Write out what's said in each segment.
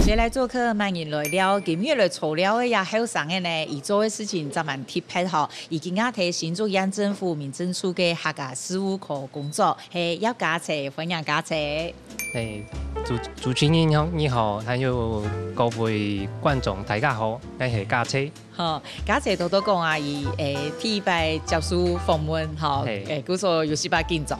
你来做客，慢人来了，今日来除了也后生的呢，伊做的事情咱们特别好，已经提新竹县政府民政处嘅客家事务科工作，系叶家姐，欢迎家姐。主持人你好，还有各位观众大家好，我是家姐。家姐多多讲啊，伊第一摆接受访问，佢说有时把紧张，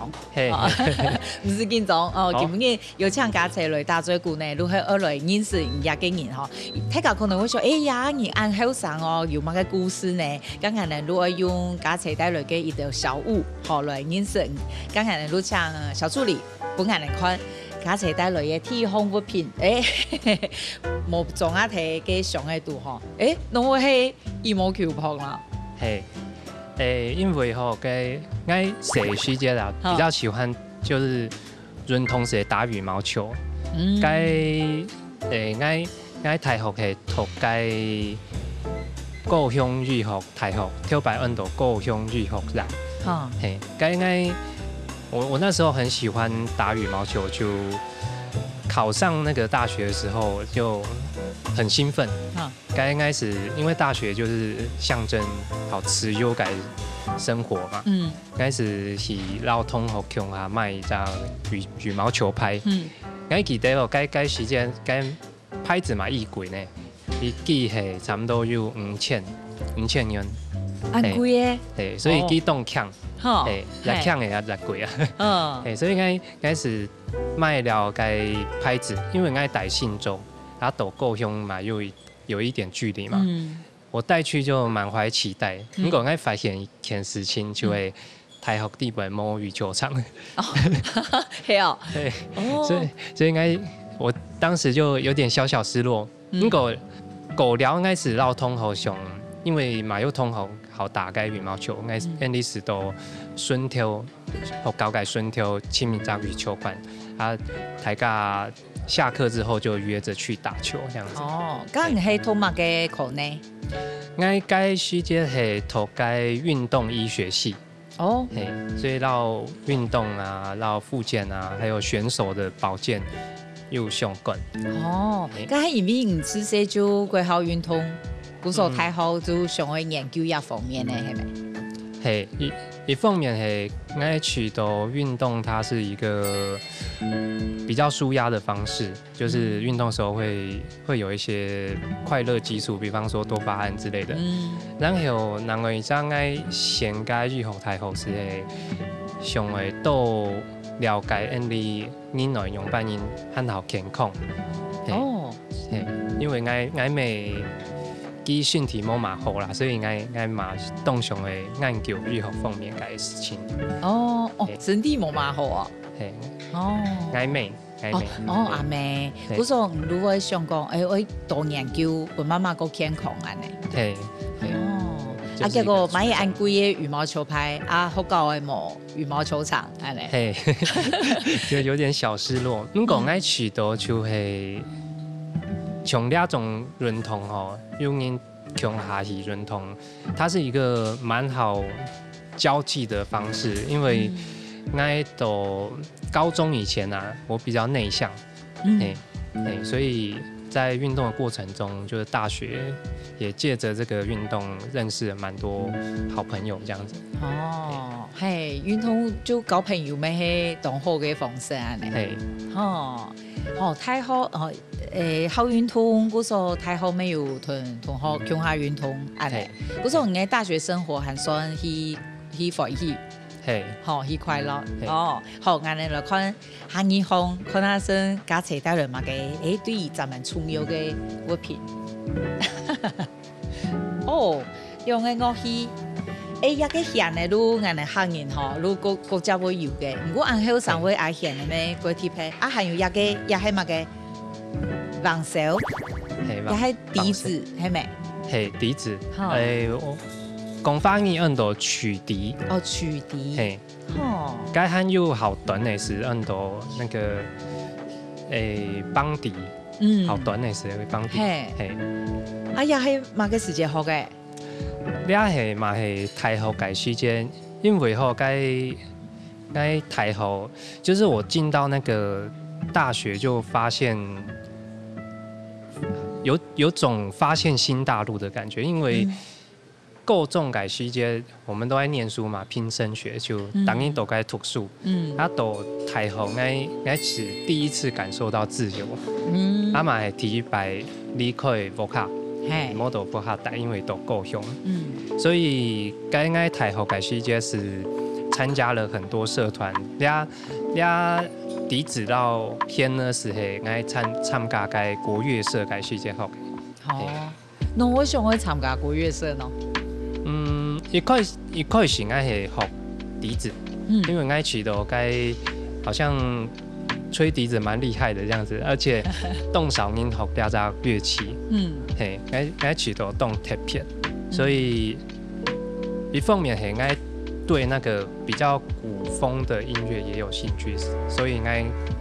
唔是紧张哦，今日有请家姐来打嘴鼓呢，如何来认识人家嘅人吼？大家可能会说，呀，你按后生哦，有乜嘅故事呢？刚才呢，如果用家姐带来嘅一条小物，来认识人。刚才呢，如请小助理本眼来看。家姐帶來嘅天空物品，冇撞下睇嘅上喺度嗬，侬會係羽毛球拍啦。因為嘅我寫時間啦，比較喜歡就是跟同學打羽毛球。我大學係讀嘅高雄語學大學，跳擺運動高雄語學啦。我那時候很喜歡打羽毛球，就考上那個大學的時候就很興奮。剛開始因為大學就是象徵好持久嘅生活嘛，開始是撈同學共下買張羽毛球拍。我記得該時間該拍子嘛易貴呢，一季係差唔多要5000元。很貴嘅。對，所以幾棟強。也強嘅也貴啊，所以我開始買了個拍子，因為我帶信州，它到高雄嘛有一點距離嘛，我帶去就滿懷期待。不過我發現一件事情，就係台學地本冇羽球場。係啊，對，所以我當時就有點小小失落。不過狗寮開始繞通好上，因為馬有通好。好打嘅羽毛球，我嗰時到順條學搞嘅順條親民站羽球館，大家下課之後就約着去打球，這樣子。咁你係讀乜嘅課呢？我嗰時間係讀嘅運動醫學系。所以到運動啊，到復健啊，還有選手的保健有相關。咁係因為唔知些就幾好運動。古時太好就想去研究一方面呢，係咪？一方面係我覺得運動它是一個比較舒壓的方式，就是運動的時候會有一些快樂激素，比方說多巴胺之類的。然後另外一張我先解語學太好是想會多了解你內容扮演很好健康。因為我未啲身體冇嘛好啦，所以我嘛動上去研究醫學方面嘅事情。身體冇嘛好啊？我未。阿妹，嗰時候如果想講，我多研究，我媽媽個健康啊呢。結果買按貴嘅羽毛球拍，好高嘅冇羽毛球場，係咪？就有點小失落。不過我取到就係。從兩種運動用人從下去運動，它是一個蠻好交際的方式。因為我到高中以前我比較內向，所以在運動的過程中，就是大學也借着這個運動認識了蠻多好朋友，這樣子。運動就交朋友咪係當好嘅方式啊！太好好運動，嗰時候太好沒有同學共下運動，嗰時候我大學生活還算去歡喜，去快樂。好，我哋來看下日方，看下先家姐帶來乜嘅，對於咱們重要嘅物品。用嘅樂器。一個弦嘅路，我哋客人路國家會有嘅。如果按後生會愛弦嘅咩？嗰啲牌還有一個也係乜嘅？橫手，也係笛子，係咪？係笛子。講翻譯按到曲笛。曲笛。該還有好短嘅是按到那個梆笛。好短嘅是梆笛。也係乜嘅時間學嘅？你係嘛係太學嘅時間，因為該太學，就是我進到那個大學就發現有种发现新大陆的感觉，因为各种改时节我们都在念书嘛，拼升学就当然都该读书，都台后我是第一次感受到自由，嘛系第一摆离开福卡，冇到福卡大，因为都够凶，所以该台后改时节是参加了很多社团，底子到偏呢是系我参加该国乐社改时节好。那我想去参加国乐社呢？一开始是是学笛子，因为我去到该好像吹笛子蛮厉害的这样子，而且动手音学两种乐器，我去到动铁片，所以一方面是我对那个比较古风的音乐也有兴趣，所以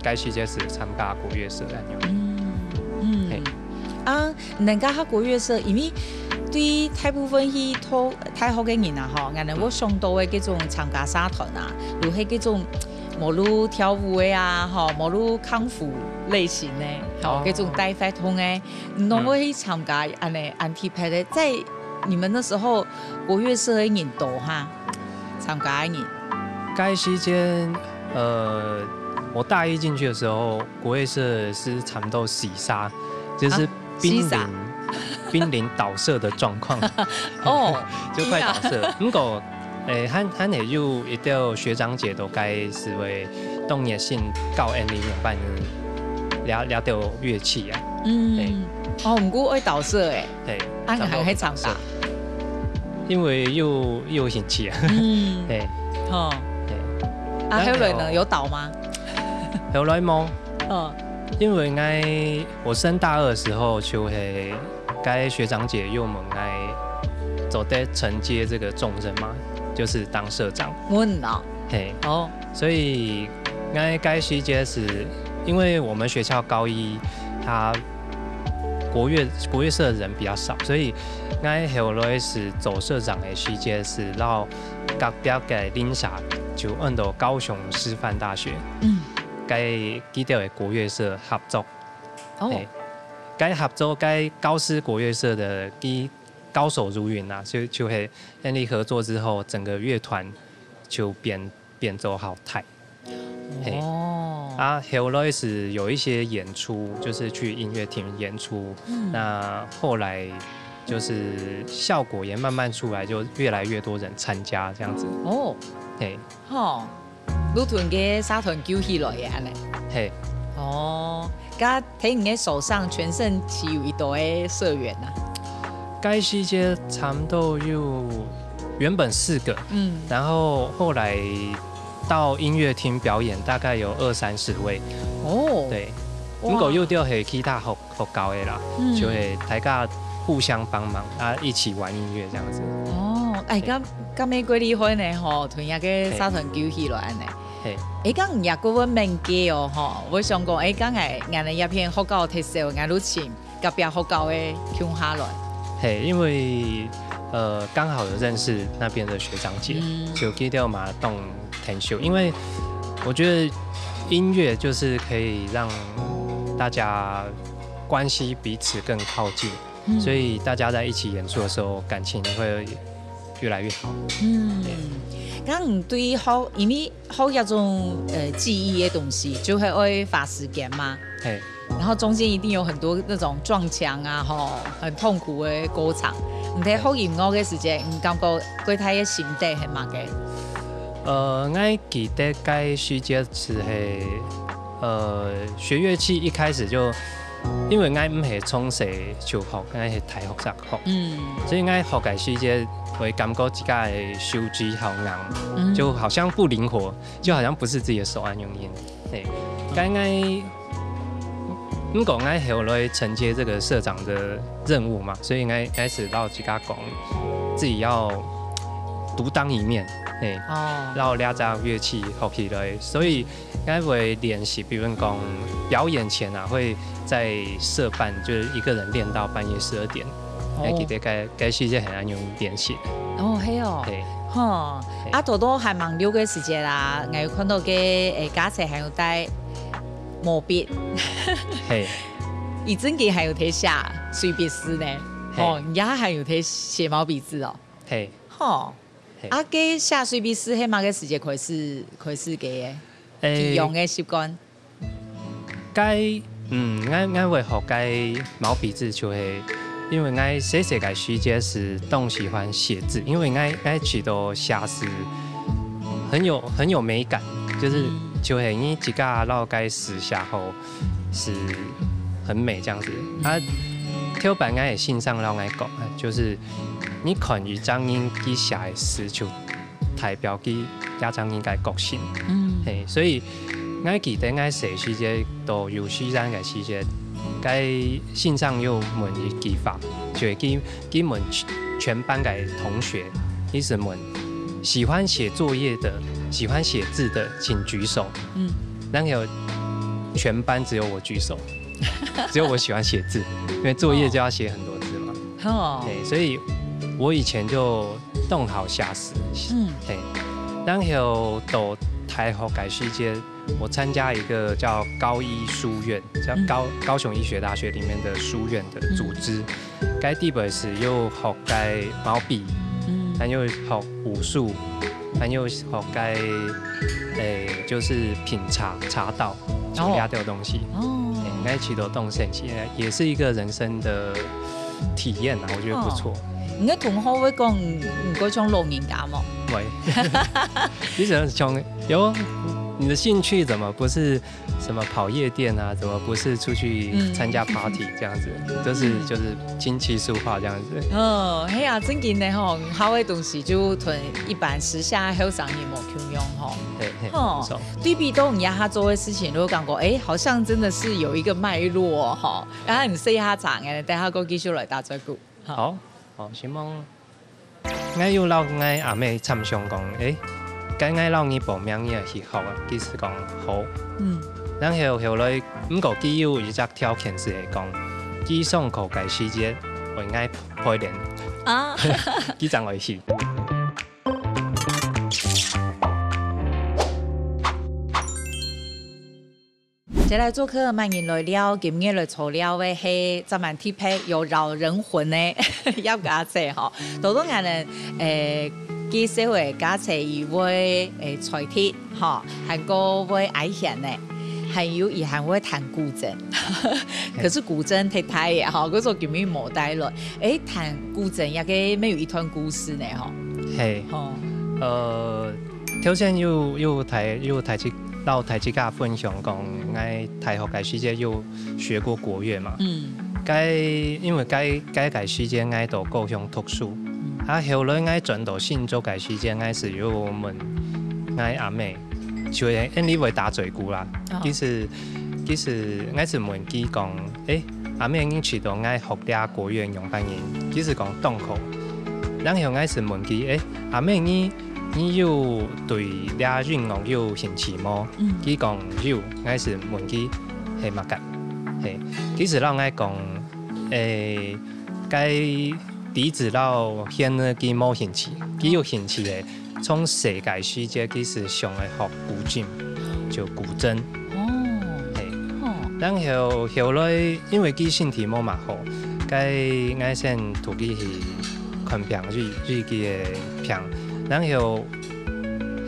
该时节是参加国乐社安样。能加国乐社，因为对大部分去台學嘅人啊，我想到嘅嗰種參加社團啊，如係嗰種無論跳舞嘅啊，無論康復類型嘅，嗰種帶發通嘅，唔會去參加安提派嘅，在你們那時候國樂社嘅人多哈，參加嘅人。該時間，我大一進去的時候，國樂社是差不多洗沙，就是瀕臨倒社的狀況，就快倒社。不過，咱也有一條學長姐都該是為動業性教 N 零辦了條樂器啊。唔過會倒社誒，係，還會參加，因為又有興趣啊。後來呢有倒嗎？後來冇。因為我升大二的時候，就是該學長姐又問我走得承接這個重任嘛，就是當社長。所以該時節是因為我們學校高一，他國樂社的人比較少，所以後來是走社長的時節是到隔壁嘅林峽，就按到高雄師範大學。該幾條的國樂社合作，該合作該高師國樂社的高手如雲啦，就是跟你合作之後，整個樂團就變做好態。後來是有一些演出，就是去音樂廳演出，那後來就是效果也慢慢出來，就越來越多人參加這樣子。女團嘅社團揪起來嘅，係咪？而睇你嘅手上全身持有一堆社員啊。該時節差不多有原本4個，然後後來到音樂廳表演，大概有20-30位。對，不過有啲係其他學校嘅啦，就係大家互相幫忙一起玩音樂這樣子。咁美國厲害呢，團下嘅社團揪起來呢。講唔入嗰個名記哦，我想講講係人哋一片學校特色，我都前隔壁學校嘅鄉下來。因為剛好有認識那邊的學長姐，就記得馬動天秀。因為我覺得音樂就是可以讓大家關係彼此更靠近，所以大家在一起演出的時候，感情會越來越好。咁唔對學，因為學一種記憶嘅東西，就係會花時間嘛。然後中間一定有很多那種撞牆啊，很痛苦嘅過程。唔睇學音樂嘅時間，唔感覺對他嘅心得係乜嘅？我記得該時節是學樂器一開始就，因為我唔係從細就學，我係大學才學，所以我學嘅時節會感覺自己嘅手指好硬，就好像不靈活，就好像不是自己的手按用音。不過我後來承接這個社長的任務嘛，所以我開始到自己講自己要獨當一面，然後兩種樂器學起來，所以我會練習，比如講表演前啊，會在社辦，就是一個人練到半夜12點。記得該時節很難用練習。多多係忙碌嘅時節啦，我有看到嘅家姐係有帶毛筆，以前给还有在写随笔诗呢，哦，也还有在写毛笔字哦，嘿，吼，啊，给写随笔诗，迄嘛个时间开始给的，用的习惯。该我会学该毛笔字就会，因为我写个时间是动喜欢写字，因为我觉得写诗很有美感，就是就会你自家绕该诗写后是很美这样子。啊，挑版我的欣赏让我讲，就是你看一张人去写的诗，就代表去家张人该个性，嘿，所以。我记得我写时节都有时间嘅时节，该线上又问一记法，就会给问全班嘅同学，一直问喜欢写作业的、喜欢写字的，请举手。然后全班只有我举手，只有我喜欢写字，因为作业就要写很多字嘛。对，所以我以前就动好下诗。对，然后到台学嘅时节。我参加一个叫高医书院，叫高雄医学大学里面的书院的组织。该地本是又学该毛笔，还又学武术，还又学该就是品茶道，酒家的东西。该取得动身起来，也是一个人生的体验啊，我觉得不错。你嘅同學會講唔嗰種老人家嘛？喂，其實從有。你的興趣怎麼不是什麼跑夜店啊？怎麼不是出去參加 party 這樣子？就是琴棋書畫這樣子。係啊，真嘅呢吼，好嘅東西就同一般時下後生人冇共用吼。對比到你他做的事情，都感覺好像真的是有一個脈絡吼。然後你細下長嘅，等下個繼續來打嘴鼓。好，希望我要老我阿妹參詳講，該我老你報名嘅去學啊，其實講好。然後來唔過佢有一隻條件是係講，佢上課嘅時間會愛陪練啊，佢怎會去？接來做客慢人來了，今日來炒料嘅係專門貼配有擾人魂嘅一家姐吼，多多人咧記社會家姐伊會財鐵吼，還個會愛現嘅，還有伊還會彈古箏，可是古箏太太嘅吼，嗰時候今日冇帶來，彈古箏也個沒有一段故事呢吼。係，頭先又提起。到台積家分享講，我台學嘅時間又學過國樂嘛。因為該時間我到高雄讀書，後來我轉到新竹嘅時間，我是要問我阿妹，就係你會打嘴鼓啦。其實我是問佢講，阿妹你知道我學啲國樂用班人，其實講洞口。然後我是問佢，阿妹你有對啲運動有興趣嗎？佢講有，我是問佢係乜嘅？係，其實讓我講，該笛子佬顯得佢冇興趣，佢有興趣嘅，從世界世界其實上來學古箏，就古箏。係，然後後來因為佢身體冇嘛好，該我先同佢去看片，日記嘅片。然後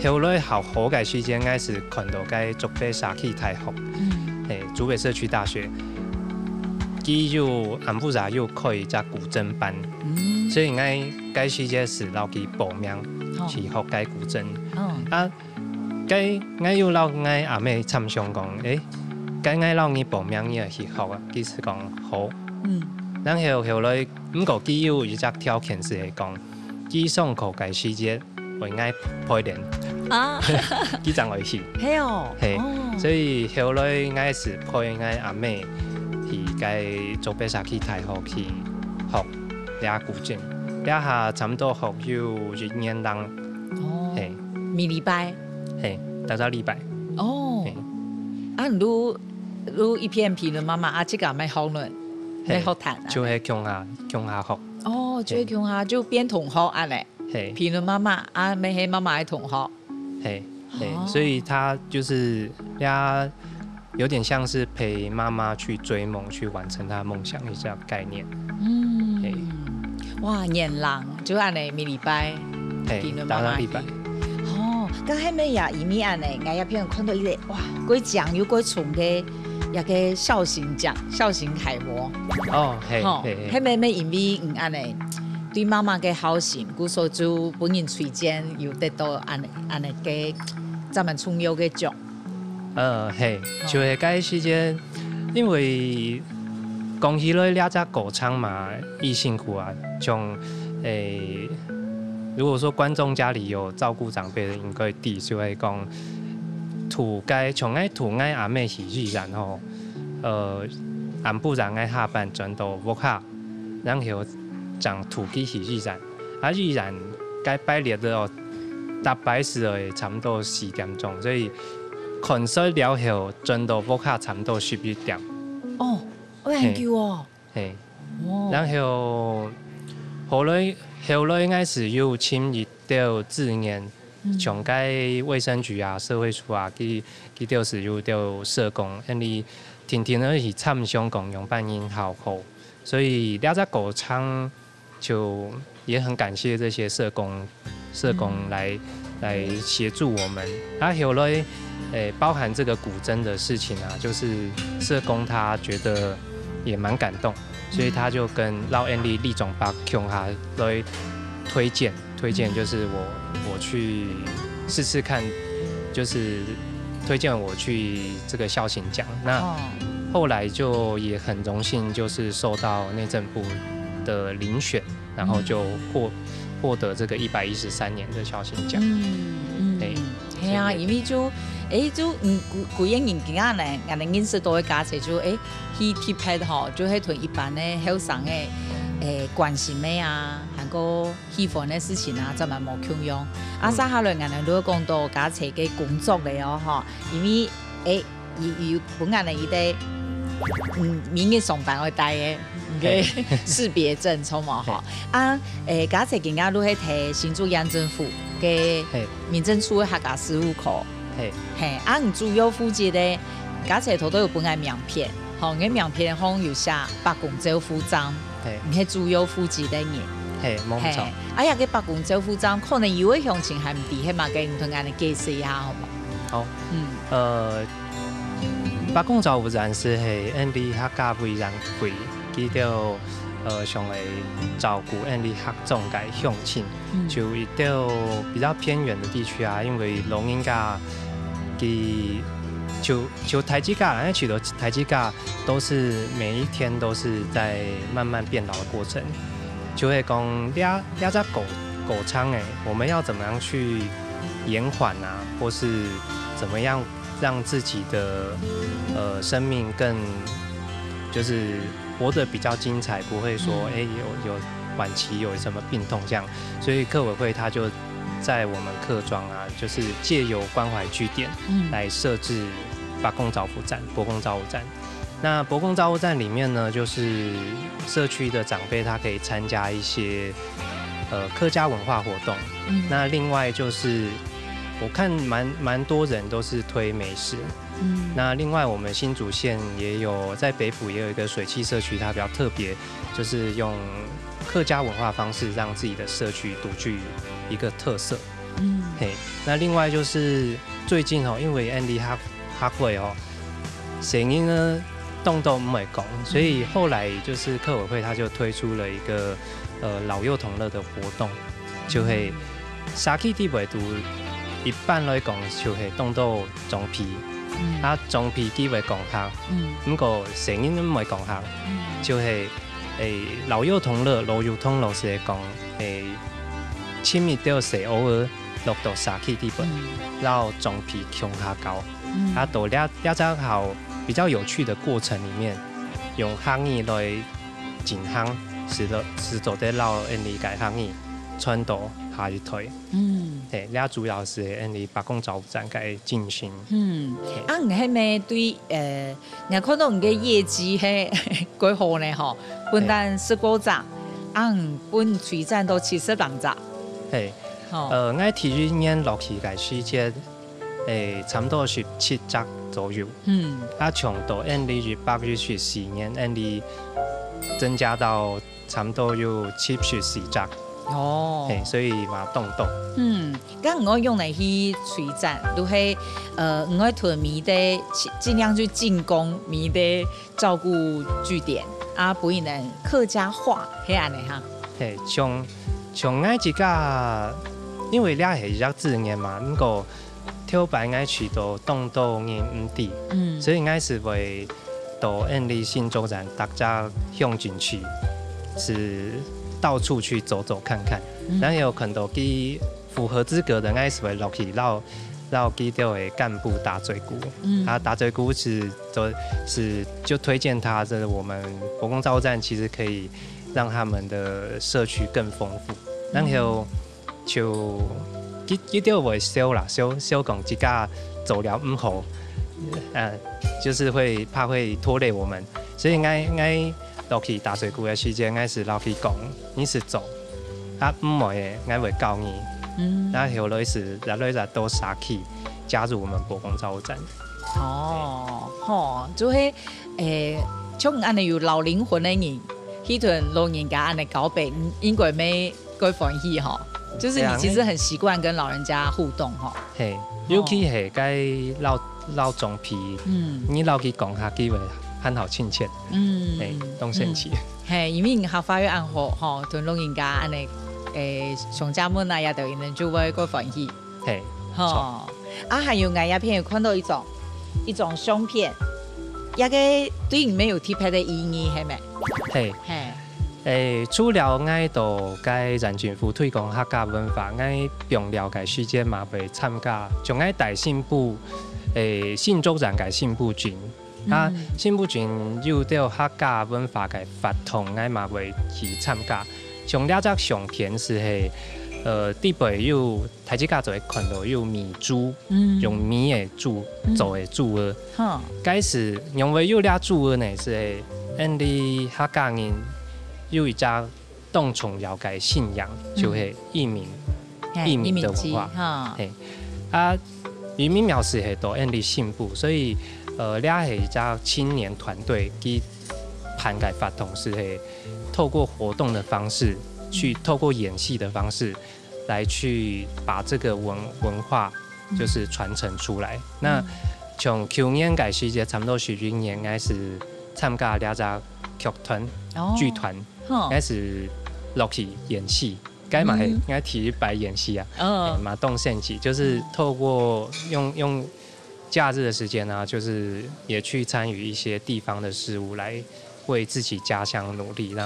後來好好嘅時間，我是看到該竹北社區大學，竹北社區大學，佢又安布扎又開一隻古箏班，所以我該時間是老佢報名去學該古箏。該我又老我阿妹參詳講，該我老你報名要去學啊，佢是講好。然後後來唔過佢有一隻條件是係講。佢上課嘅時間會愛陪練啊，佢怎會去？係哦，係，所以後來我是陪我阿妹去個竹北社區大學去學倆古箏，倆下差唔多學有1年lang。哦，係，每禮拜？係，大家禮拜。哦，如一片評論媽媽這個咪好論，咪好彈啊？就係強下學。哦，就係下就變同學啊咧，評論媽媽啊，咪係媽媽嘅同學，所以他就是倆有点像是陪妈妈去追梦，去完成她的梦想一下概念。哇，年人就安尼每礼拜，打到礼拜。刚迄尾也伊咪安尼，我也片看到伊个哇，几酱又几重嘅，一个孝行奖、孝行楷模。迄尾尾因为安尼，对妈妈嘅好心，故所就本人推荐又得到安尼嘅咱们重要嘅奖。就係嗰時間，因為講起來兩隻狗場嘛，易辛苦啊，像如果說觀眾家裡有照顧長輩的，應該知就係講土雞，從愛土愛阿妹喜劇然後，俺部長愛下班轉到屋下，然後講土雞喜劇然，啊依然該擺列的哦，搭擺時誒差唔多4點鐘，所以。看水了後，轉到屋下差唔多11點。哦，好研究哦。然後後來應該是有簽入到志願，像該衛生局啊、社會處啊，佢就是有到社工，因為天天都是參相共用辦應好好，所以兩隻狗場就也很感謝這些社工來協助我們。啊，後來。包含這個古箏的事情啊，就是社工他覺得也蠻感動，所以他就跟老安利李總把向他來推薦就是我去試試看，就是推薦我去這個孝行獎。那後來就也很榮幸，就是受到內政部的遴選，然後就獲得這個113年的孝行獎。係啊，因為就古英人今仔呢，人哋認識到嘅價值就去貼拍吼，就係同一般嘅後生嘅關心嘅啊，還個喜歡嘅事情啊，就蠻冇共用。啊，接下來人哋都講到價值嘅工作嚟哦，吼，因為有本人哋伊哋明日上班會帶嘅識別證錯嘛吼。啊，價值今仔都係睇新竹縣政府嘅民政處嘅客家事務科。你主要負責咧，假設頭都有本嘅名片，吼，嘅名片上有寫白公州副長，唔係主要負責嘅人。冇錯。哎呀，嘅白公州副長可能有嘅詳情係唔知，係嘛？嘅唔同人哋解釋一下，好冇？好。白公州副長是係因為客家非常貴，佢就上嚟照顧因為客眾嘅鄉親，就一到比較偏遠嘅地區啊，因為老人家。就台積架，因為取得台積架都是每一天都是在慢慢變老的過程，就會講兩隻狗場我們要怎麼樣去延緩啊，或是怎麼樣讓自己的生命更就是活得比較精彩，不會說有晚期有什麼病痛這樣，所以客委會他就。在我們客莊啊，就是借由關懷據點來設置八公照護站、伯公照護站。那伯公照護站裡面呢，就是社區的長輩他可以參加一些客家文化活動。那另外就是我看蠻多人都是推美食。那另外我們新竹縣也有在北埔也有一個水汽社區，它比較特別，就是用客家文化方式讓自己的社區獨具一個特色。那另外就是最近因為 Andy 學會聲音呢動都唔會講，所以後來就是客委會他就推出了一個老幼同樂的活動，就係沙基地位度一般來講就係動到中皮，啊中皮機會講下，不過聲音都唔會講下，就係老幼同樂，老幼同樂是講親密到時偶爾落到沙基地位，然後中皮向下高，啊到兩隻好比較有趣的過程裡面，用漢語來進行，使做得老人理解漢語傳導下一推。對，倆主要是因為八公照護站該進行。你係咪對你看到你嘅業績係幾好呢？吼，本單19站，本隨站都70人站。係，我體育年落去嘅時間，差不多17隻左右。從到2018月14年，增加到差不多有74隻。所以嘛動。咁我用嚟去催戰，都係我屯米的盡量去進攻米的照顧據點，不然能客家話係安尼哈。從我自家，因為倆係一個自然嘛，那個跳擺我去到動到人唔地，所以我是會到新州站大家向進去，是到處去走走看看，然後有看到啲符合資格的，我是會落去繞幾條的幹部打嘴鼓，打嘴鼓就推薦他，這我們佛光照顧站其實可以讓他們的社區更豐富，然後就一條會燒講自家走了唔好，就是怕會拖累我們，所以我落去打水鼓的時間，我是落去講，你是走，唔會的，我會教你，然後後來是都殺去加入我們佛光照顧站。就是像安尼有老靈魂的人，迄團老人家安尼交配，應該咩該歡喜吼。就是你其實很習慣跟老人家互動吼。尤其係該老中皮，你落去講下機會。很好親切，都神奇。因為學法律安好，同老人家安尼，上家門啊，也就能就會過歡喜。還有我也片有看到一種相片，一個對你沒有特別的意義，係咪？除了我到該人權府推廣客家文化，我並了解世界嘛會參加，從我大信部，信州站嘅信部群。信部群有啲客家文化嘅活動，我嘛會去參加。從呢隻相片是地背有台之家就會看到有米珠，用米嘅珠做嘅珠兒。該是因為有呢珠兒呢，是啲客家人有一隻當從了解信仰，就係移民的文化。移民苗是係到啲信部，所以。倆係一個青年團隊，佢盤改發動是透過活動的方式，透過演戲的方式，來去把這個文化就是傳承出來。那從去年改時節，差不多11年，我是參加倆個劇團、劇團，我是落去演戲，該嘛係我體育班演戲啊，嘛動身體，就是透過用。假日的時間呢，就是也去參與一些地方的事務，來為自己家鄉努力，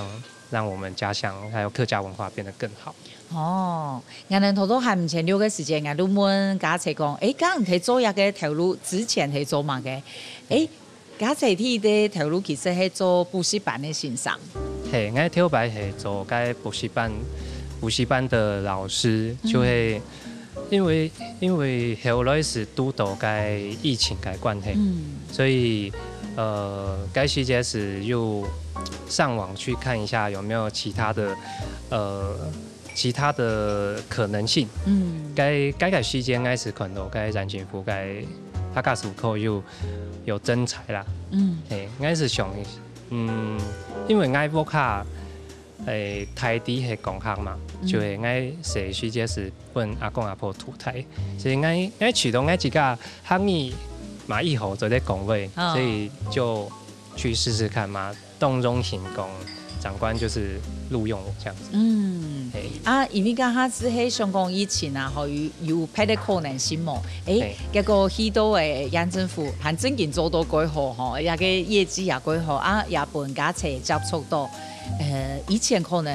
讓我們家鄉還有客家文化變得更好。我哋頭都係唔前6個時間，我都問家姐講，咁唔係做一個頭路，之前係做乜嘅？家姐啲嘅頭路其實係做補習班嘅先生。係，我頭擺係做該補習班的老師，就係。因為後來是都到該疫情該關係，所以該時節是又上網去看一下有沒有其他的可能性。該時節該是看到該人權府該客家事務科有徵才啦。該是想因為該博卡。台地係講客嘛，就係我寫時節是本阿公阿婆土台，所以我去到我自家客語嘛以後就在講話，所以就去試試看嘛，動中行工長官就是錄用我這樣子。因為剛開始喺香港疫情啊，有拍得可能性冇，結果許多嘅縣政府還真件做到改好，也個業績也改好，也本家車接觸到。以前可能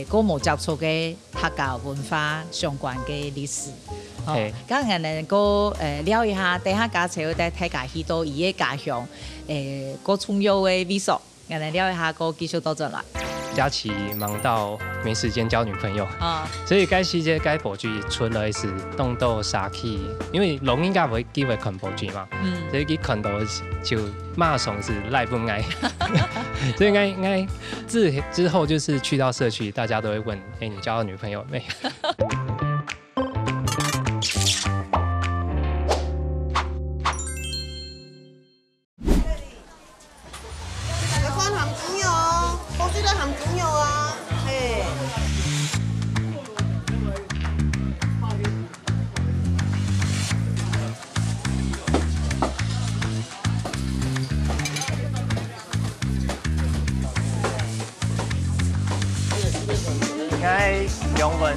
個冇接觸嘅客家文化相關嘅歷史，咁人能夠了一下，等下家姐喺睇家許多伊嘅家鄉，個重要嘅美術，人能了一下個繼續到進來。假期忙到沒時間交女朋友，所以該時節該部劇出來是動到殺氣，因為老人家會機會看部劇嘛，所以佢看到就馬上是賴不愛，所以我之後就是去到社區，大家都會問，你交到女朋友沒？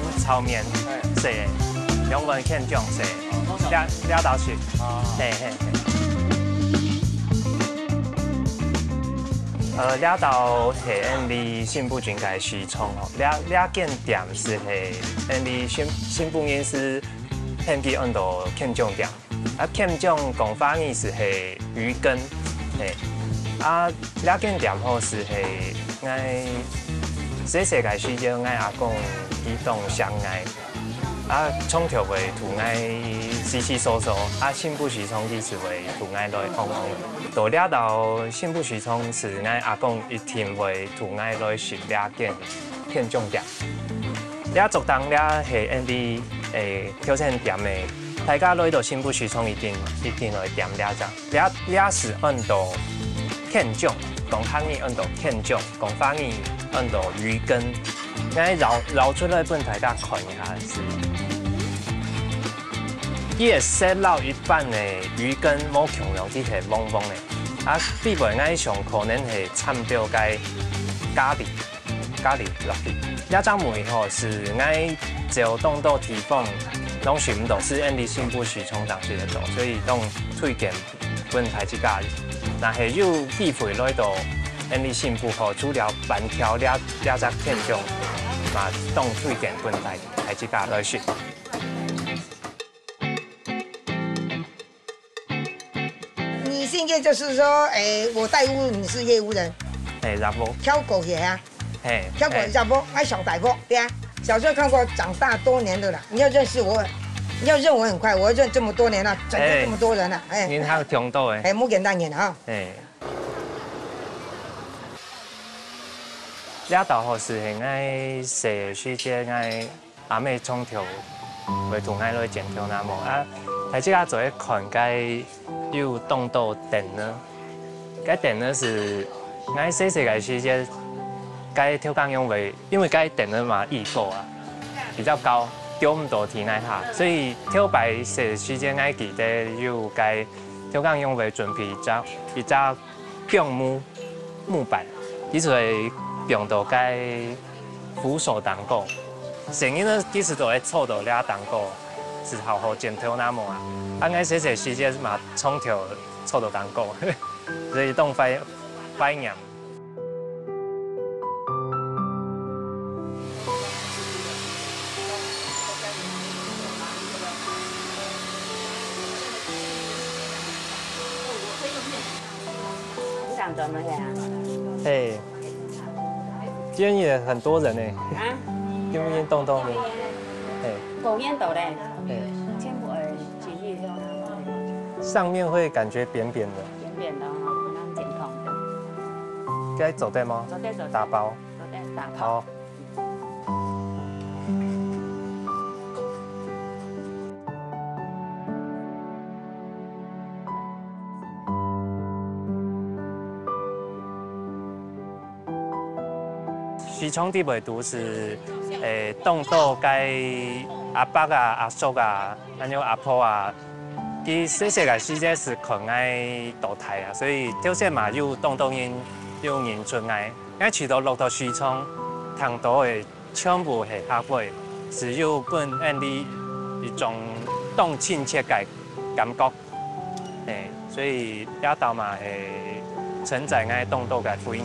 粉炒面，是，两份欠酱是，了豆豉，嘿嘿。了豆係因為新埔菌嘅西葱哦，了間店是係因為新埔人是偏僻印度欠醬店，欠醬講法語是係魚羹，了間店好是係愛細細個時間愛阿公移動上愛，沖調為圖愛稀稀疏疏，新埔西葱其實為圖愛來烘烘。到了到新埔西葱是我阿公一天為圖愛來食了件片種店。了族當了係因為挑戰店的，大家來到新埔西葱一定來點了只。了是按到片種，講客語按到片種，講法語按到魚羹。我繞出來本大家看一下是。伊會切落一半的魚羹，冇強量啲係懵懵的，比袂愛上可能係摻到cái咖喱落去。一張梅吼是愛就當到地方，攏選唔到，是因為新埔西葱當時嚟做，所以攏推薦本台之咖喱。但係有機會來到因為新埔吼煮了板條了只片種，嘛攏推薦本台之咖來食。现在就是说，我带屋，你是业务人，杂波挑狗也啊，挑狗杂波，爱小大波，对啊。小时候看过，长大多年的了。你要认识我，你要认我很快，我认这么多年了，整个这么多人了，您还有听到诶？冇简单眼啊。了豆好是係愛食時間愛阿妹沖調，為同愛來剪調那麼喺這家做一看該有動到電呢，該電呢是愛細細個時間該調工用為，因為該電呢嘛易過比較高，丟唔到天內下，所以調白食時間愛記得有該調工用為準備一隻鋼木板，以此為用到該扶手蛋糕，成日呢其實都會湊到倆蛋糕。是好好剪頭那麼愛細細時間嘛沖調湊到蛋糕，所以當快飲。你想怎麼樣？今天也很多人呢。願唔願動動呢？狗煙斗嘞，全部幾粒上面會感覺扁扁的。扁扁的哈，那剪筒的。該走對嗎？走對。打包。走對，打包。好。西涌地尾都是動到該阿伯啊、阿叔啊、還有阿婆啊，佢細細個時間是可愛倒台啊，所以條線嘛有動到人有人出來，我去到落到西涌，睇到的全部係客位，是有本人的一種動親切嘅感覺，所以了豆嘛係承載我動到嘅回憶。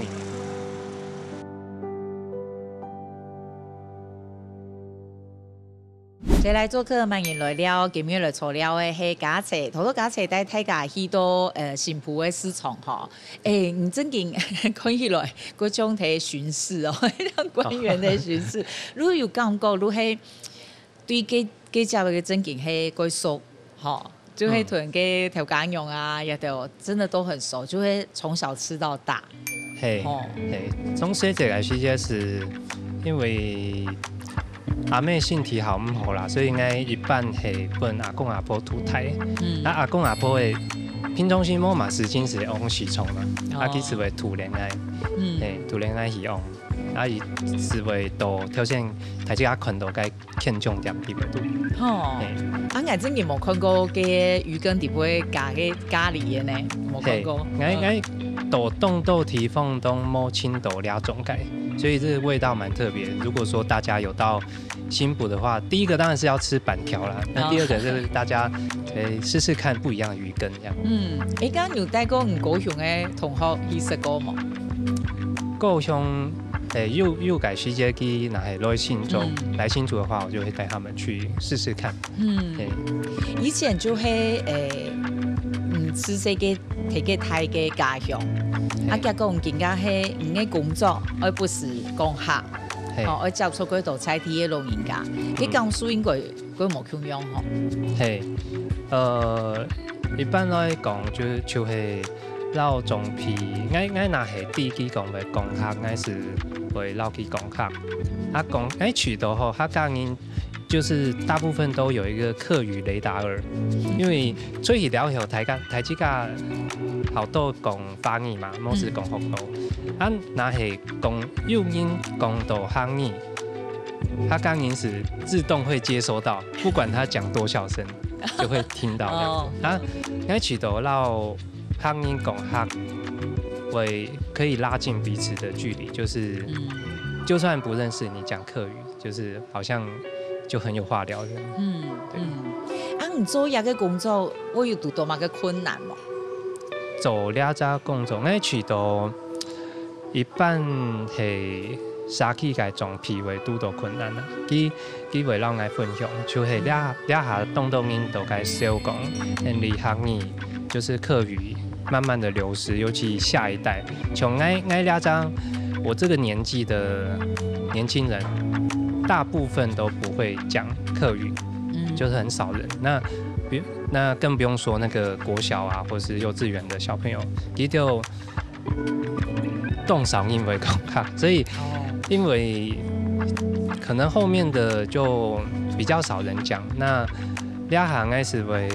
接來做客歡迎來了，今日來做了的係假車，好多假車帶大家去到新埔的市場吼。唔正經看起來嗰種係巡視哦，官員的巡視。如果有感覺，如係對幾隻嘅正經係佢熟，吼，就會同嘅調羹用啊，也都真的都很熟，就會從小吃到大。從細隻嘅時間是因為。阿妹身體好唔好啦，所以我一般係本阿公阿婆土台。阿公阿婆的平常時我嘛時間是往西涌啦，其實會土戀愛，土戀愛去往，伊是會到條線大家看到該片種點啲嘅度。我真係冇看過嘅魚羹點會加嘅咖喱嘅呢，冇看過。我豆冻、豆蹄、凤冬、摸青豆两种改，所以这个味道蛮特别。如果说大家有到新埔的话，第一个当然是要吃板条啦，那第二个就是大家试试看不一样的鱼羹这样。刚刚有带过高雄的同学去食过吗？高雄又改时间去哪里来新竹？来新竹的话，我就会带他们去试试看。以前就係吃些嘅睇嘅台嘅家鄉，結果更加係唔嘅工作，而不是講客，而接觸嗰度菜地嘅老人家，佢講述應該冇咁樣嗬。一般來講就係老總皮，我那係第一講嘅講客，我是會老去講客。講取到後，他講因。就是大部分都有一個客語雷達耳，因為最起了後台之間好多講方言嘛，冇是講福州，那係講幼音講到漢語，他剛音是自動會接收到，不管他講多小聲，就會聽到這樣子。我取到到漢音講客，會可以拉近彼此的距離，就是就算不認識你講客語，就是好像。就很有話聊的。你做呢個工作，我有遇到乜嘅困難嗎？做呢個工作，我去到一般係沙器嘅裝皮會遇到困難啦。佢會讓我分享，就係呢下動音都該少講，因為行語就是客語慢慢的流失，尤其下一代，像我這個年紀的年輕人。大部分都不會講客語，就是很少人。那更不用說那個國小啊，或是幼稚園的小朋友，佢就動少因為講客，所以因為可能後面的就比較少人講。那兩行開始會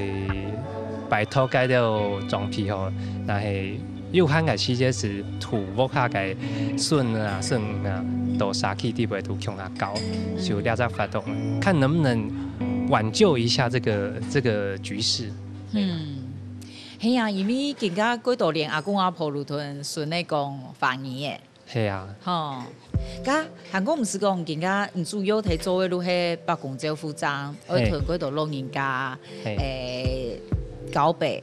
擺脫改掉裝皮後，但係又喊個時節是土屋下個筍啊筍啊。都沙氣地位都強啊高，就兩隻發動，看能不能挽救一下這個局勢。係啊，因為更加幾多年阿公阿婆都屯順利講方言嘅。係啊。咁韓國唔是講更加唔主要睇做嘅都係白公州負責，而屯幾多老人家交備。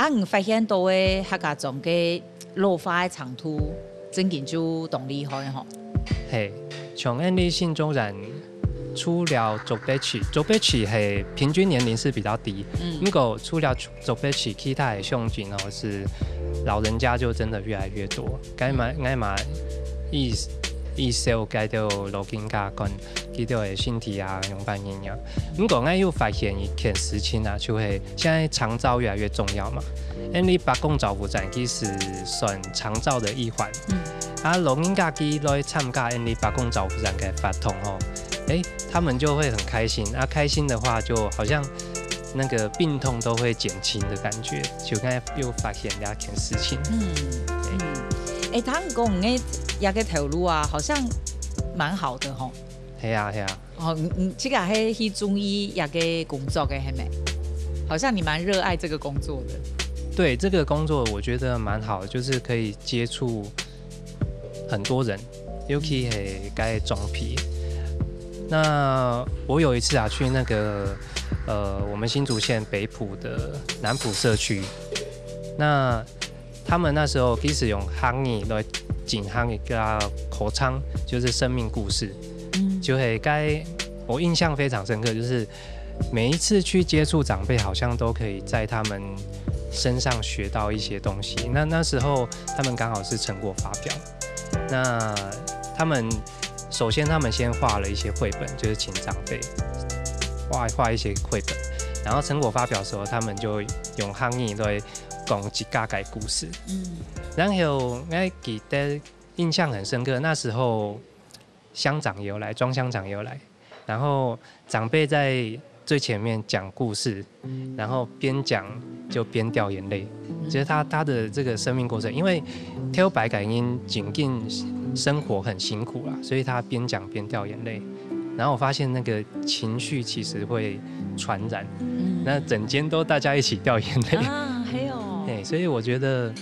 唔發現到嘅客家種嘅老化嘅長途，真緊就動厲害嗬。像安利新中人除了竹北市係平均年齡是比較低，不過除了竹北市，其他的鄉鎮是老人家就真的越來越多。該嘛意少該到老人家跟佢哋嘅身體啊用辦營養。不過我又發現一件事情啊，就係現在長照越來越重要嘛。安利八公照顧站其實算長照的一環。老人家佢來參加安利八公照顧站嘅活動他們就會很開心。開心的話就好像那個病痛都會減輕的感覺。就剛才又發現兩件事情。他講嘅一個條路啊，好像蠻好的吼。係啊。這個係去中醫一個工作嘅係咪？好像你蠻熱愛這個工作的。對，這個工作我覺得蠻好，就是可以接觸很多人，尤其係該裝皮。那我有一次去那個我們新竹縣北埔的南埔社區，那他們那時候開始用漢語來講漢語叫口唱，就是生命故事。就係我印象非常深刻，就是每一次去接觸長輩，好像都可以在他們身上學到一些東西。那時候他們剛好是成果發表，那首先他們先畫了一些繪本，就是請長輩畫一些繪本，然後成果發表的時候，他們就用漢語來講一家嘅故事。然後我記得印象很深刻，那時候鄉長也有來，莊鄉長也有來，然後長輩在最前面講故事，然後邊講就邊掉眼淚。其實他的這個生命過程，因為跳白感音僅僅生活很辛苦啦，所以他邊講邊掉眼淚。然後我發現那個情緒其實會傳染，那整間都大家一起掉眼淚。還有，所以我覺得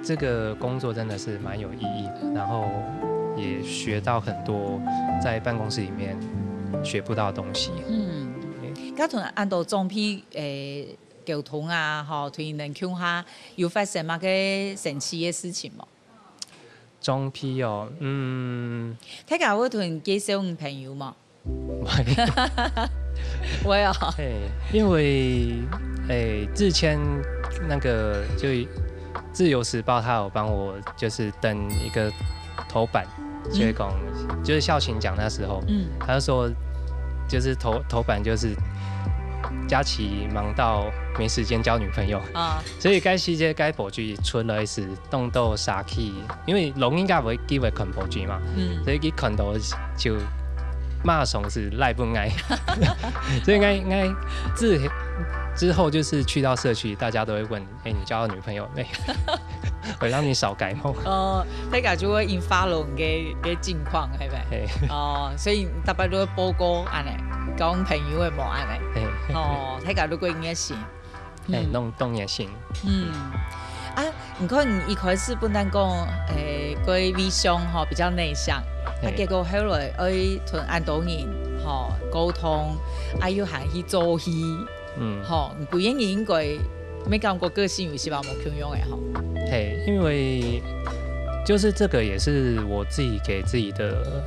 这个工作真的是蛮有意义的，然后也学到很多在办公室里面学不到的东西。咁同按到裝批交通啊，同人傾下有發生乜嘅神奇嘅事情冇？裝批哦，睇下會同人介紹唔朋友冇？會啊，因為之前那個就《自由時報》他有幫我就是登一個頭版，就是講就是校慶獎那時候，他就說就是頭版就是佳琪忙到沒時間交女朋友，所以該時節該報紙出來是動到殺氣，因為龍應該會機會看報紙嘛，所以佢看到就馬上是賴不愛，所以應該之後就是去到社區，大家都會問，你交到女朋友沒？會讓你少改夢。睇下就會引發龍嘅情況係咪？所以特別都會報告安尼。講朋友嘅冇安尼，睇下如果應該是，當然是。唔可能一開始本來講個微商比較內向，結果後來愛同按到人溝通，要行去做戲，唔不願意應該沒感覺個性有時話冇強用嘅因為就是這個也是我自己給自己的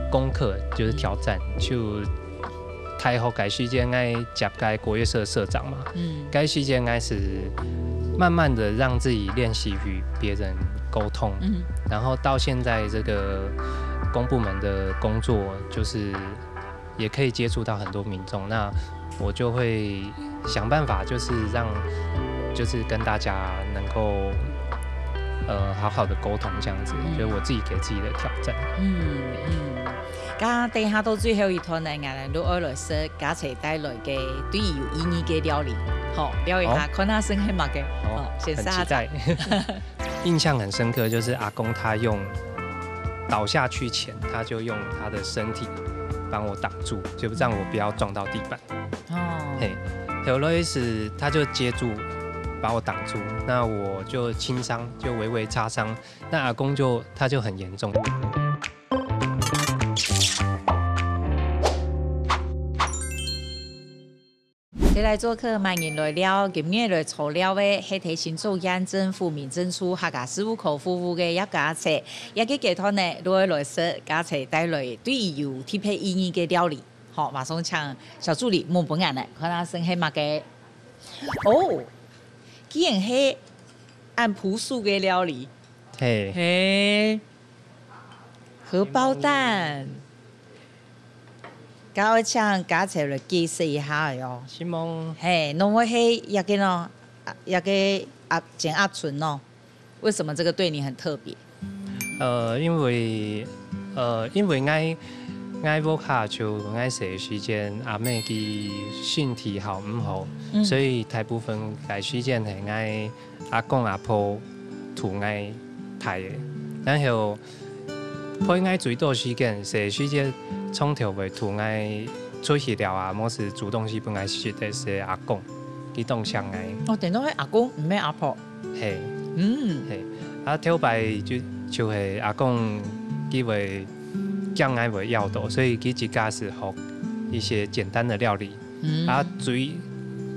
功課，就是挑戰，就開學該時間愛接該國樂社社長嘛，該時間愛是慢慢的讓自己練習與別人溝通，然後到現在這個公部門的工作，就是也可以接觸到很多民眾，那我就會想辦法，就是跟大家能夠好好的溝通，這樣子，就是我自己給自己的挑戰。咁等下到最後一段呢，我哋都愛來說家齊帶來嘅對有意義嘅料理，聊一下，看下生係乜嘅，先很期待。印象很深刻，就是阿公他用倒下去前，他就用他的身體幫我擋住，就讓我不要撞到地板。後來是他就接住把我擋住，那我就輕傷，就微微擦傷，那阿公他就很嚴重。你來做客萬人來了，今日來炒料嘅係提新竹縣政府民政處客家事務科服務嘅葉家齊，也嘅寄託呢，都會來說家齊帶來對有特別意義嘅料理。好，馬上請小助理問本人嚟，看下生係乜嘅。竟然係按樸素嘅料理，荷包蛋。咁我請家齊來介紹一下喲。希望侬會係一個喏，一個簡阿純喏，為什麼這個對你很特別？因為我屋下就我寫時間阿妹嘅身體好唔好，所以大部分嘅時間係我阿公阿婆同我睇嘅，然後配我最多時間寫時間。從頭尾同我出去了啊，冇是煮東西本來是得是阿公，佢動向我。電動係阿公，唔係阿婆。頭擺就係阿公佢會將我會要到，所以佢自家是學一些簡單的料理。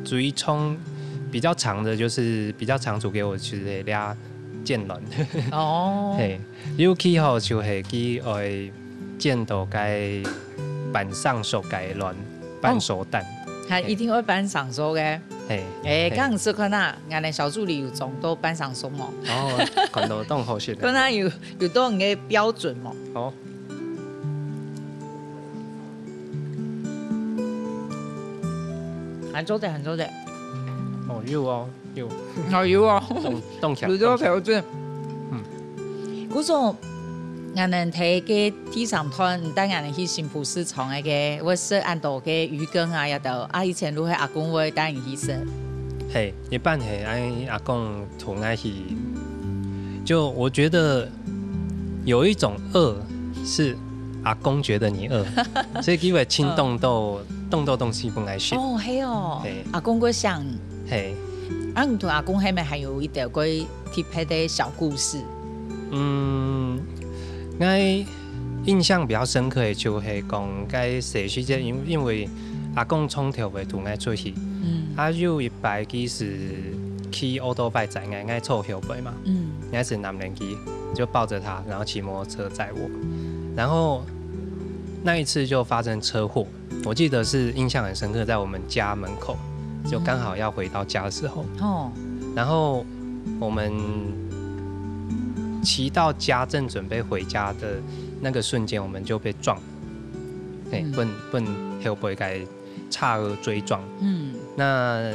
最從比較長的，就是比較常煮給我吃嘅倆煎卵。尤其好就係佢愛。煎到該板上熟嘅卵半熟蛋，係一定會板上熟嘅。剛唔是看下，我哋小助理有種到板上熟冇？看到當好食。看下有到人嘅標準冇？很做得，很做得。有。凍起來。有到標準。嗰種。我哋睇嘅第三團，唔單我哋去新埔市場嘅，我食按到嘅魚羹啊，也到以前都係阿公會帶人去食。一般係阿公同我去，就我覺得有一種餓是阿公覺得你餓，所以佢會親動到東西本來食。阿公會想。你同阿公那边还有一点关于特别的小故事。我印象比较深刻的就是讲，该细时节因为阿公从头袂同我出去，有一摆其实骑欧多拜载我凑后背嘛，我是男人机，就抱着他，然后骑摩托车载我，然后那一次就发生车祸，我记得是印象很深刻，在我们家门口，就刚好要回到家的时候，然后我们骑到家正准备回家的那个瞬间，我们就被撞，奔后背该差额追撞，那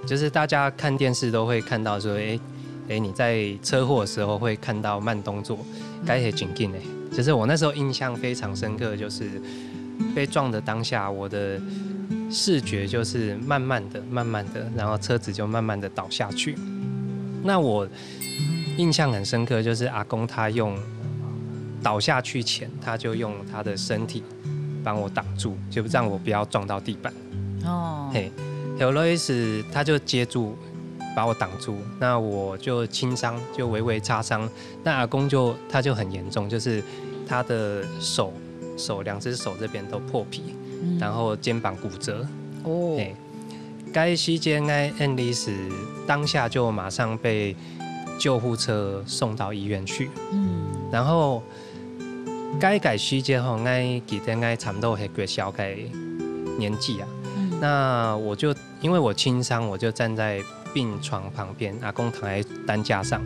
就是大家看电视都会看到说，你在车祸的时候会看到慢动作，该很紧紧的。就是我那时候印象非常深刻，就是被撞的当下，我的视觉就是慢慢的，然后车子就慢慢的倒下去。那我印象很深刻，就是阿公他用倒下去前，他就用他的身体帮我挡住，就让我不要撞到地板。有类似他就接住把我挡住，那我就轻伤，就微微擦伤。那阿公他就很严重，就是他的手两只手这边都破皮，然后肩膀骨折。该时间案例是当下就马上被救护车送到医院去。然后该时间吼，记得差不多是过小个年纪啊。那我就因为我轻伤，我就站在病床旁边，阿公躺在担架上。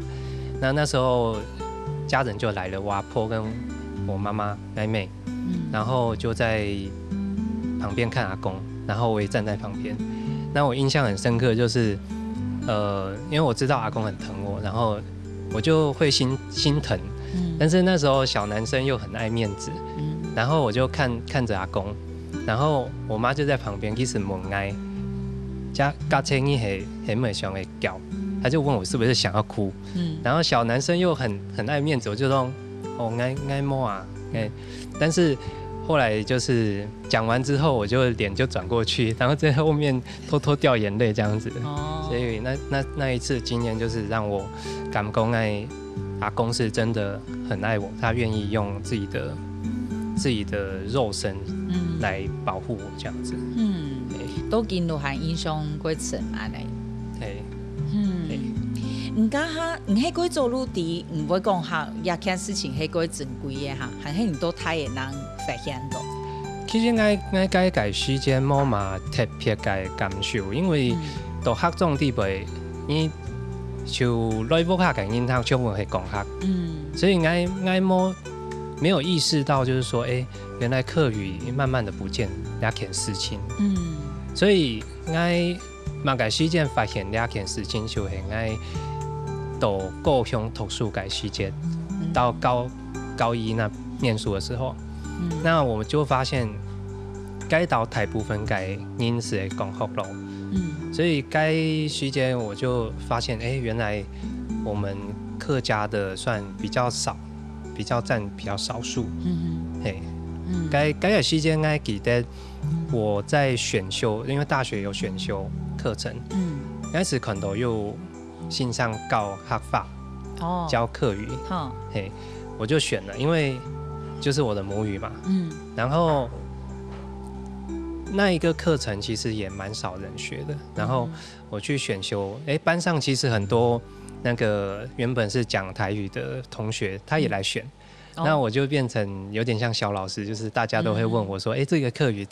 那时候家人就来了，我阿婆跟我妈妈、妹，然后就在旁边看阿公，然后我也站在旁边。那我印象很深刻，就是因为我知道阿公很疼我，然后我就会心疼。但是那时候小男生又很爱面子，然后我就看着阿公。然后我妈就在旁边，其实问我，家车你很没想会叫，她就问我是不是想要哭。然后小男生又很爱面子，我就说爱摸啊，但是后来就是讲完之后，我就脸就转过去，然后在后面偷掉眼泪这样子。所以那一次经验就是让我感觉阿公是真的很爱我，他愿意用自己的肉身来保护我这样子。都经落还影响过深安尼。唔家哈，唔迄个做路地，唔会讲哈，也件事情迄个珍贵的哈，还是你都太也能发现到。其实我改时间冇嘛特别嘅感受，因为到学种地位，你就来不下嘅因他全部係講客，所以我沒有意識到，就是說，原來客語慢慢的不見兩件事情，所以我嘛嘅時間發現兩件事情，就係我到故鄉讀書嘅時間，到高一那念書的時候，那我們就發現，該到大部分嘅人是係講福佬。所以該時間我就發現，原來我們客家的算比較少，佔比較少數。該個時間我記得我在選修，因為大學有選修課程，嗰時可能有線上教客法，教客語，我就選了，因為就是我的母語嘛。然後那一個課程其實也蠻少人學的，然後我去選修，班上其實很多那個原本是講台語的同學，他也來選，那我就變成有點像小老師，就是大家都會問我說，這個客語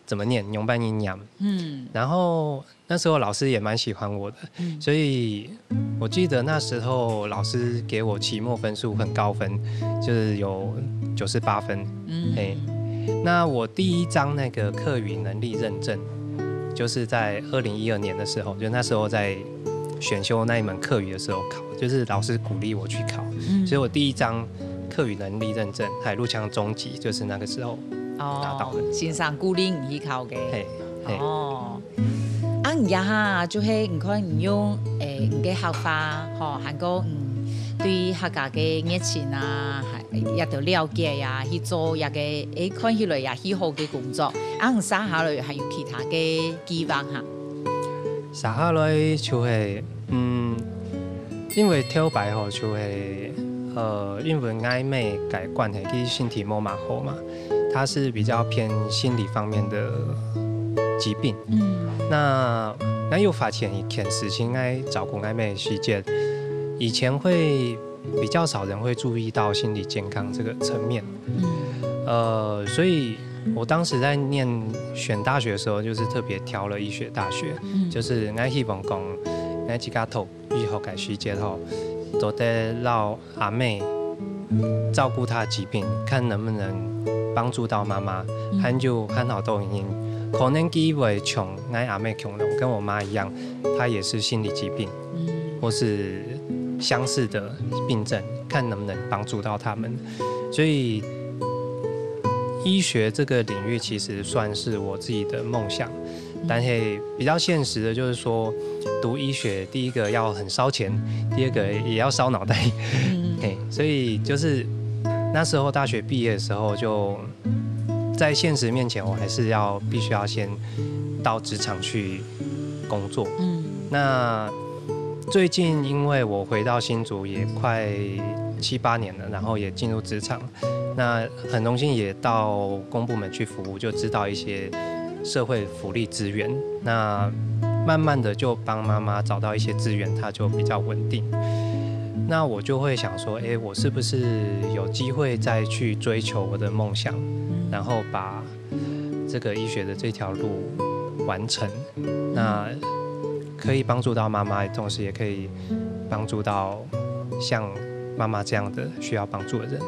怎麼念，用半音念，然後那時候老師也蠻喜歡我的，所以我記得那時候老師給我期末分數很高分，就是有98分，那我第一張那個客語能力認證，就是在2012年的時候，就那時候在選修那一門客語的時候考，就是老師鼓勵我去考，所以我第一張客語能力認證，海陸腔中級，就是那個時候拿到的。先生鼓勵你去考嘅。而家哈，就是你看你用你嘅學法，韓國對客家嘅熱情啊，也都了解呀，去做一個看起來也很好嘅工作。你生下來還有其他嘅計劃哈？撒下来就会因为跳摆吼就会因为暧昧改观系其身体无嘛好嘛，它是比较偏心理方面的疾病。那又发现以前事情爱照顾暧昧的时间，以前会比较少人会注意到心理健康这个层面。所以我当时在选大学的时候，就是特别挑了医学大学，就是我希望讲，我这家头以后改时间吼，都得让阿妹照顾她的疾病，看能不能帮助到妈妈，很好都因可能机会穷，我阿妹穷人跟我妈一样，她也是心理疾病，或是相似的病症，看能不能帮助到他们，所以。医学这个领域其实算是我自己的梦想，但是比较现实的就是说，读医学第一个要很烧钱，第二个也要烧脑袋，所以就是那时候大学毕业的时候，就在现实面前，我还是必须要先到职场去工作。那最近因为我回到新竹也快7、8年了，然后也进入职场。那很荣幸也到公部门去服务，就知道一些社会福利资源。那慢慢的就帮妈妈找到一些资源，她就比较稳定。那我就会想说，我是不是有机会再去追求我的梦想，然后把这个医学的这条路完成？那可以帮助到妈妈，同时也可以帮助到像妈妈这样的需要帮助的人。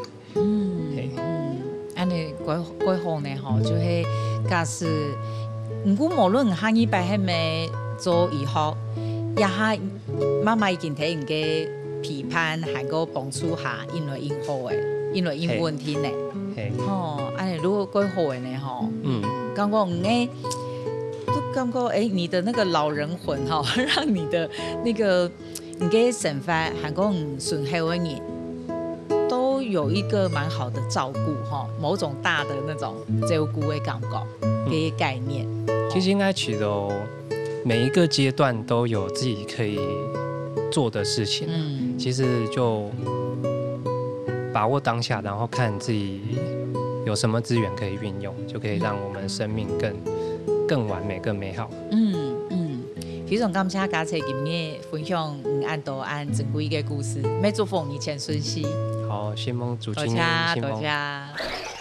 安尼过好呢吼，就是假使，唔过无论下一摆迄咪做医学，也下妈妈已经睇人嘅批判，还个帮助下，因为因好诶，因为因问题呢。吼，安尼如果过好诶呢吼，感觉都感觉你的那个老人魂哈，让你的那个你嘅生活还个顺后诶人。都有一个蛮好的照顾哈，某种大的那种照顾的感觉嘅概念。其实应该取得每一个阶段都有自己可以做的事情，其实就把握当下，然后看自己有什么资源可以运用，就可以让我们生命更完美、更美好。非常感谢家姐今日分享按多按珍贵嘅故事，祝福你前顺利。好，希望主持人，多谢。